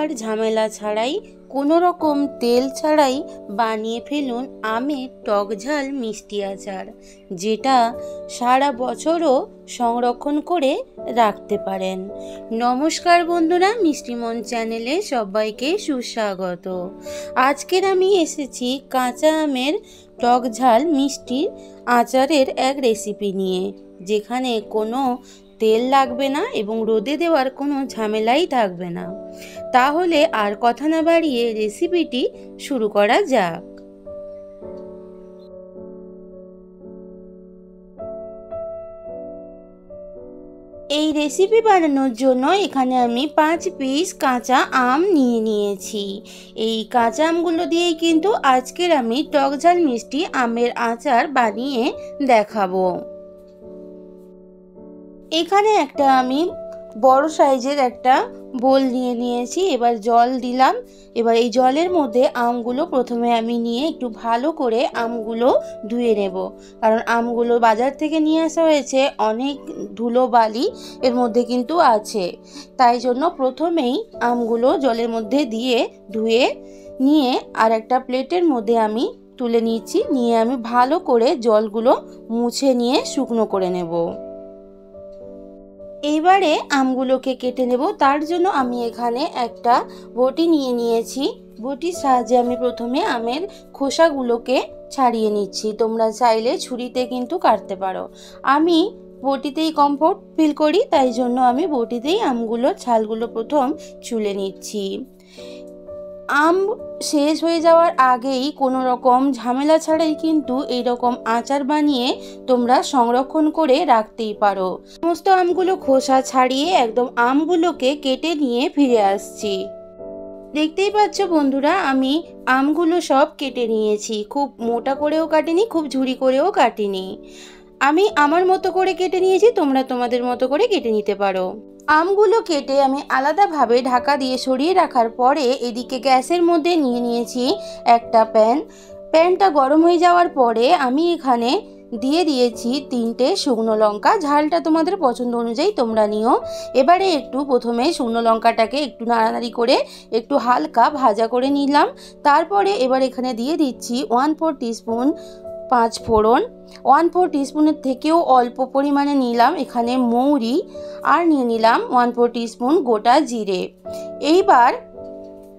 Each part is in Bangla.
আর ঝামেলা ছাড়াই কোনো রকম তেল ছাড়াই বানিয়ে ফেলুন আমের টক ঝাল মিষ্টি আচার, যেটা সারা বছরও সংরক্ষণ করে রাখতে পারেন। নমস্কার বন্ধুরা, মিষ্টিমন চ্যানেলে সবাইকে সুস্বাগত। আজকের আমি এসেছি কাঁচা আমের টক ঝাল মিষ্টি আচারের এক রেসিপি নিয়ে, যেখানে কোনো তেল লাগবে না এবং রোদে দেওয়ার কোনো ঝামেলাই থাকবে না। তাহলে আর কথা না বাড়িয়ে রেসিপিটি শুরু করা যাক। এই রেসিপি বানানোর জন্য এখানে আমি 5 পিস কাঁচা আম নিয়েছি। এই কাঁচা আমগুলো দিয়েই কিন্তু আজকের আমি টক ঝাল মিষ্টি আমের আচার বানিয়ে দেখাবো। এখানে একটা আমি বড় সাইজের একটা বোল নিয়েছি। এবার জল দিলাম। এবার এই জলের মধ্যে আমগুলো প্রথমে আমি নিয়ে একটু ভালো করে আমগুলো ধুয়ে নেব, কারণ আমগুলো বাজার থেকে নিয়ে আসা হয়েছে, অনেক ধুলো বালি এর মধ্যে কিন্তু আছে। তাই জন্য প্রথমেই আমগুলো জলের মধ্যে দিয়ে ধুয়ে নিয়ে আর একটা প্লেটের মধ্যে আমি তুলে নিচ্ছি। নিয়ে আমি ভালো করে জলগুলো মুছে নিয়ে শুকনো করে নেব। এইবারে আমগুলোকে কেটে নেব। তার জন্য আমি এখানে একটা বটি নিয়েছি। বটির সাহায্যে আমি প্রথমে আমের খোসাগুলোকে ছাড়িয়ে নিচ্ছি। তোমরা চাইলে ছুরিতে কিন্তু কাটতে পারো। আমি বটিতেই কমফোর্ট ফিল করি, তাই জন্য আমি বটিতেই আমগুলোর ছালগুলো প্রথম ছুলে নিচ্ছি। আম শেষ হয়ে যাওয়ার আগেই কোনো রকম ঝামেলা ছাড়াই কিন্তু এইরকম আচার বানিয়ে তোমরা সংরক্ষণ করে রাখতেই পারো। সমস্ত আমগুলো খোসা ছাড়িয়ে একদম আমগুলোকে কেটে নিয়ে ফিরে আসছি। দেখতেই পাচ্ছ বন্ধুরা, আমি আমগুলো সব কেটে নিয়েছি। খুব মোটা করেও কাটিনি, খুব ঝুরি করেও কাটিনি। আমি আমার মতো করে কেটে নিয়েছি, তোমরা তোমাদের মতো করে কেটে নিতে পারো। আমগুলো কেটে আমি আলাদাভাবে ঢাকা দিয়ে সরিয়ে রাখার পরে এদিকে গ্যাসের মধ্যে নিয়েছি একটা প্যানটা গরম হয়ে যাওয়ার পরে আমি এখানে দিয়ে দিয়েছি 3টে শুকনো লঙ্কা। ঝালটা তোমাদের পছন্দ অনুযায়ী তোমরা নিও। এবারে একটু প্রথমে শুকনো লঙ্কাটাকে একটু নাড়ানাড়ি করে একটু হালকা ভাজা করে নিলাম। তারপরে এবার এখানে দিয়ে দিচ্ছি 1/4 টিস্পুন 5 ফোড়ন। 1/4 টিস্পুনের থেকেও অল্প পরিমাণে নিলাম এখানে মৌরি, আর নিয়ে নিলাম 1/4 টিস্পুন গোটা জিরে। এইবার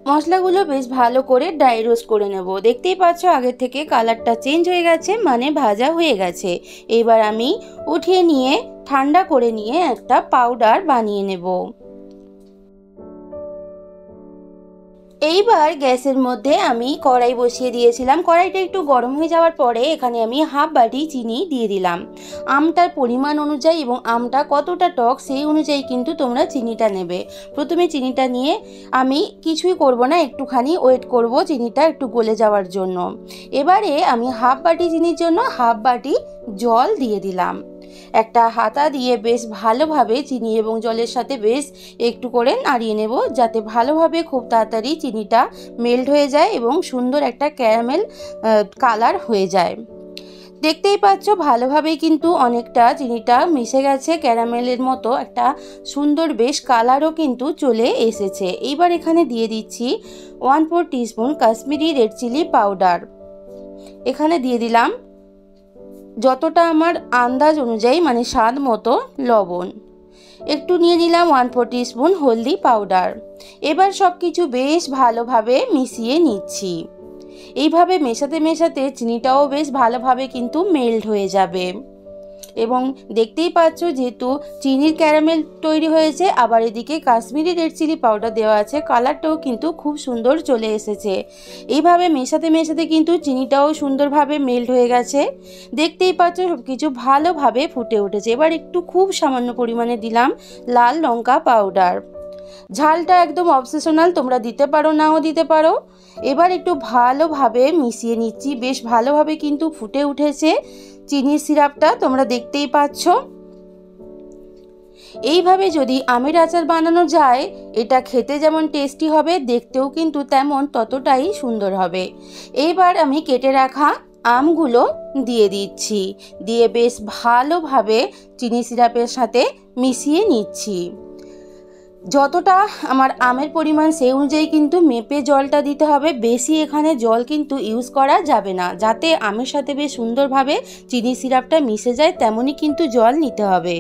মশলাগুলো বেশ ভালো করে ড্রাই রোস্ট করে নেব। দেখতেই পাচ্ছ আগের থেকে কালারটা চেঞ্জ হয়ে গেছে, মানে ভাজা হয়ে গেছে। এইবার আমি উঠিয়ে নিয়ে ঠান্ডা করে নিয়ে একটা পাউডার বানিয়ে নেব। এইবার গ্যাসের মধ্যে আমি কড়াই বসিয়ে দিয়েছিলাম। কড়াইটা একটু গরম হয়ে যাওয়ার পরে এখানে আমি হাফ বাটি চিনি দিয়ে দিলাম। আমটার পরিমাণ অনুযায়ী এবং আমটা কতটা টক সেই অনুযায়ী কিন্তু তোমরা চিনিটা নেবে। প্রথমে চিনিটা নিয়ে আমি কিছুই করব না, একটুখানি ওয়েট করব চিনিটা একটু গলে যাওয়ার জন্য। এবারে আমি হাফ বাটি চিনির জন্য হাফ বাটি জল দিয়ে দিলাম। একটা হাতা দিয়ে বেশ ভালোভাবে চিনি এবং জলের সাথে বেশ একটু করে নাড়িয়ে নেব, যাতে ভালোভাবে খুব তাড়াতাড়ি চিনিটা মেল্ট হয়ে যায় এবং সুন্দর একটা ক্যারামেল কালার হয়ে যায়। দেখতেই পাচ্ছ ভালোভাবেই কিন্তু অনেকটা চিনিটা মিশে গেছে, ক্যারামেলের মতো একটা সুন্দর বেশ কালারও কিন্তু চলে এসেছে। এইবার এখানে দিয়ে দিচ্ছি 1/4 teaspoon Kashmiri red chilli powder. এখানে দিয়ে দিলাম যতটা আমার আন্দাজ অনুযায়ী, মানে স্বাদ মতো লবণ। একটু নিয়ে নিলাম 1/4 টিস্পুন হলদি পাউডার। এবার সব কিছু বেশ ভালোভাবে মিশিয়ে নিচ্ছি। এইভাবে মেশাতে চিনিটাও বেশ ভালোভাবে কিন্তু মেল্ট হয়ে যাবে। এবং দেখতেই পাচ্ছ যেহেতু চিনির ক্যারামেল তৈরি হয়েছে, আবার এদিকে কাশ্মীরি রেড চিলি পাউডার দেওয়া আছে, কালারটাও কিন্তু খুব সুন্দর চলে এসেছে। এইভাবে মেশাতে কিন্তু চিনিটাও সুন্দরভাবে মেল্ট হয়ে গেছে। দেখতেই পাচ্ছ সব কিছু ভালোভাবে ফুটে উঠেছে। এবার একটু খুব সামান্য পরিমাণে দিলাম লাল লঙ্কা পাউডার। ঝালটা একদম অপশনাল, তোমরা দিতে পারো নাও দিতে পারো। এবার একটু ভালোভাবে মিশিয়ে নিচ্ছি। বেশ ভালোভাবে কিন্তু ফুটে উঠেছে চিনির সিরাপটা, তোমরা দেখতেই পাচ্ছ। এইভাবে যদি আমের আচার বানানো যায়, এটা খেতে যেমন টেস্টি হবে, দেখতেও কিন্তু তেমন ততটাই সুন্দর হবে। এইবার আমি কেটে রাখা আমগুলো দিয়ে দিচ্ছি, দিয়ে বেশ ভালোভাবে চিনি সিরাপের সাথে মিশিয়ে নিচ্ছি। যতটা আমার আমের পরিমাণ সেই অনুযায়ী কিন্তু মেপে জলটা দিতে হবে। বেশি এখানে জল কিন্তু ইউজ করা যাবে না, যাতে আমের সাথে বেশ সুন্দরভাবে চিনি সিরাপটা মিশে যায়, তেমনই কিন্তু জল নিতে হবে।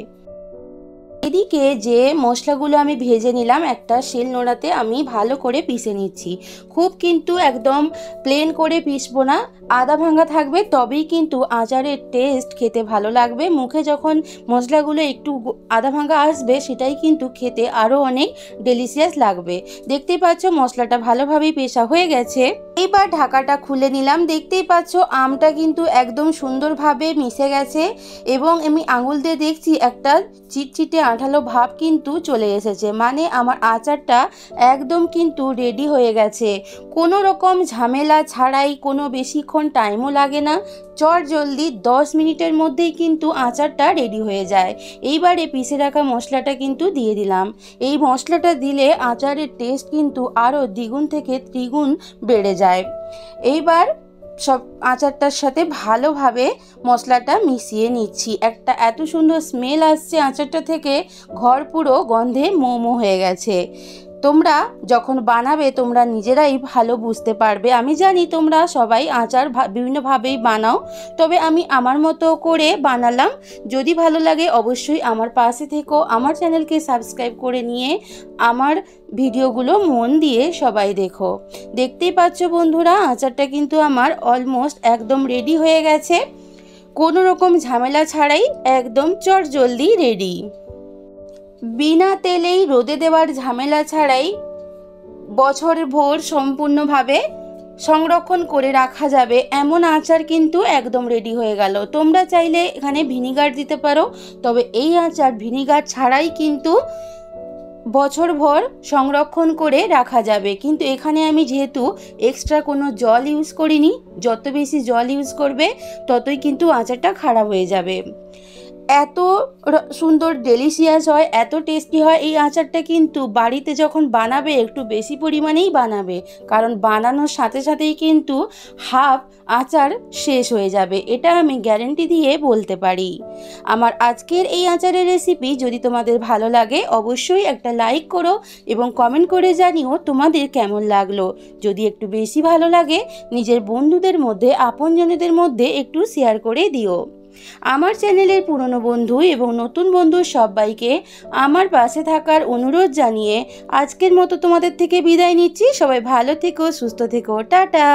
এদিকে যে মশলাগুলো আমি ভেজে নিলাম, একটা শিল নোড়াতে আমি ভালো করে পিষে নিচ্ছি। খুব কিন্তু একদম প্লেন করে পিষবো না, আদা ভাঙা থাকবে, তবেই কিন্তু আচারের টেস্ট খেতে ভালো লাগবে। মুখে যখন মশলাগুলো একটু আদা ভাঙা আসবে, সেটাই কিন্তু খেতে আরও অনেক ডেলিশিয়াস লাগবে। দেখতেই পাচ্ছ মশলাটা ভালোভাবেই পেষা হয়ে গেছে। এইবার ঢাকাটা খুলে নিলাম। দেখতেই পাচ্ছ আমটা কিন্তু একদম সুন্দরভাবে মিশে গেছে এবং আমি আঙুল দিয়ে দেখছি একটা চিটচিটে আঠালো ভাব কিন্তু চলে এসেছে, মানে আমার আচারটা একদম কিন্তু রেডি হয়ে গেছে। কোনো রকম ঝামেলা ছাড়াই, কোনো বেশিক্ষণ টাইমও লাগে না, জলদি 10 মিনিটের মধ্যেই কিন্তু আচারটা রেডি হয়ে যায়। এইবারে পিষে রাখা মশলাটা কিন্তু দিয়ে দিলাম। এই মশলাটা দিলে আচারের টেস্ট কিন্তু আরও দ্বিগুণ থেকে ত্রিগুণ বেড়ে যায়। এইবার সব আচারটার সাথে ভালোভাবে মশলাটা মিশিয়ে নিচ্ছি। একটা এত সুন্দর স্মেল আসছে আচারটা থেকে, ঘর পুরো গন্ধে মোমো হয়ে গেছে। তোমরা যখন বানাবে তোমরা নিজেরাই ভালো বুঝতে পারবে। আমি জানি তোমরা সবাই আচার বিভিন্নভাবেই বানাও, তবে আমি আমার মতো করে বানালাম। যদি ভালো লাগে অবশ্যই আমার পাশে থেকো, আমার চ্যানেলকে সাবস্ক্রাইব করে নিয়ে আমার ভিডিওগুলো মন দিয়ে সবাই দেখো। দেখতেই পাচ্ছ বন্ধুরা, আচারটা কিন্তু আমার অলমোস্ট একদম রেডি হয়ে গেছে। কোনো রকম ঝামেলা ছাড়াই একদম চটজলদি রেডি। বিনা তেলেই রোদে দেওয়ার ঝামেলা ছাড়াই বছর ভোর সম্পূর্ণভাবে সংরক্ষণ করে রাখা যাবে এমন আচার কিন্তু একদম রেডি হয়ে গেল। তোমরা চাইলে এখানে ভিনিগার দিতে পারো, তবে এই আচার ভিনিগার ছাড়াই কিন্তু বছর ভর সংরক্ষণ করে রাখা যাবে। কিন্তু এখানে আমি যেহেতু এক্সট্রা কোনো জল ইউজ করিনি, যত বেশি জল ইউজ করবে ততই কিন্তু আচারটা খারাপ হয়ে যাবে। এত সুন্দর ডেলিশিয়াস হয়, এত টেস্টি হয় এই আচারটা, কিন্তু বাড়িতে যখন বানাবে একটু বেশি পরিমাণেই বানাবে, কারণ বানানোর সাথে সাথেই কিন্তু হাফ আচার শেষ হয়ে যাবে, এটা আমি গ্যারেন্টি দিয়ে বলতে পারি। আমার আজকের এই আচারের রেসিপি যদি তোমাদের ভালো লাগে অবশ্যই একটা লাইক করো এবং কমেন্ট করে জানিও তোমাদের কেমন লাগলো। যদি একটু বেশি ভালো লাগে নিজের বন্ধুদের মধ্যে, আপনজনদের মধ্যে একটু শেয়ার করে দিও। আমার চ্যানেলের পুরনো বন্ধু এবং নতুন বন্ধু সবাইকে আমার পাশে থাকার অনুরোধ জানিয়ে আজকের মতো তোমাদের থেকে বিদায় নিচ্ছি। সবাই ভালো থেকো, সুস্থ থেকো, টাটা।